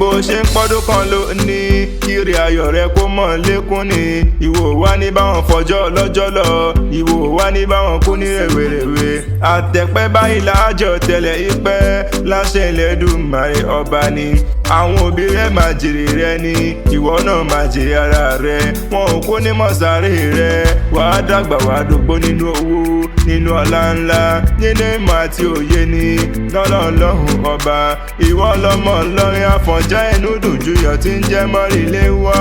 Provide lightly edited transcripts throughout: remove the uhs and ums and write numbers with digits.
bó ṣe ń pọ́dún kan lónìí kiri ayọ̀ rẹ kó mọ̀ lékún ni. Ìwọ wá ní báwọn fọjọ́ lọ́jọ́ lọ, ìwọ wá ní báwọn kú ní rèwerèwe. Àtẹ̀pẹ́ báyìí láàjọ tẹ̀lẹ̀ ìpẹ́ láṣẹ Ẹlẹ́dùmarè ọba ni. Àwọn òbí rẹ máa jèrè rẹ ni, ìwọ náà máa jèrè ara rẹ. Wọn ò kó ní mọ̀sáré rẹ, wàá dàgbà wàá dògbó nínú owó, nínú ọlá ńlá, nínú ìmọ̀ àti òye ni. Lọ́lọ́run ọba, ìwọ lọmọ Ìlọrin Àfọ̀njá ẹnu dùn juyọ̀ tí ń jẹ́ mọ́rìnlé wá.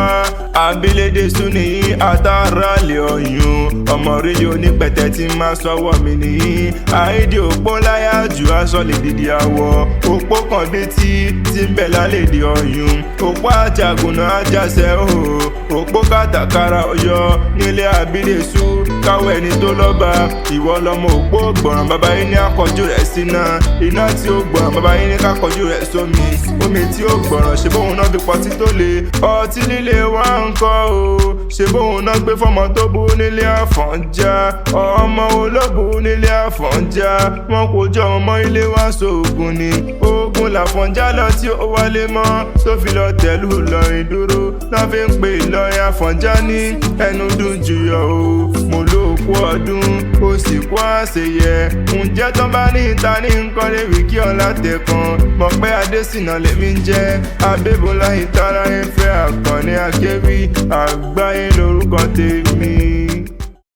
Abilédè sún nìyí àtàràlẹ̀ ọ̀yún, ọmọ rí onípẹ̀tẹ́ tí máa sọ́wọ́ mi nìyí. Àìdí òpó láyà jù aṣọ lè dìdì àwọ̀, òpó kan dé tí ń bẹ̀ lálẹ́ di ọ̀yún. Òpó àjàgùnà àjàṣẹ́ òpó kàtàkárà ọ̀yọ́ nílé Abídèsú káwọ́ ẹni tó lọ́ba. Ìwọ lọmọ òpó gbọ̀ràn, bàbá yín ní àkọ́jú rẹ̀ síná. Iná tí ó gbọ̀ràn, bàbá yín ní kákọ́jú rẹ̀ sómi. Omi tí ó gbọ̀ràn, ṣe bóun náà fi pọtí tó le. Ọtí líle wá ń kọ́ o, ṣe bóun náà gbé fọmọ tó bú nílé Àfọ̀njá. Ọmọ olóbù nílé Àfọ̀njá, wọn kò jọ ọmọ ilé wá sóògùn ni. Ogun l'Àfọ̀njá lọ tí ó wálé mọ́, tó fi lọ tẹ̀lú Ìlọrin dúró. Náà fi ń pe Ìlọrin Àfọ̀njá ní ẹnu dùn jùyọ̀ o. Mo ló kú ọdún, ó sì kú àṣeyẹ. Ǹjẹ́ tán bá ní ìta ní nǹkan léwì kí ọlá tẹ̀kan. Mọ̀pẹ́ Adésínà lèmi ń jẹ́, Abébọ́lá Ìtara Ẹ̀fẹ́ Àkànní Akéwì Àgbáyé lórúkọ tèmi.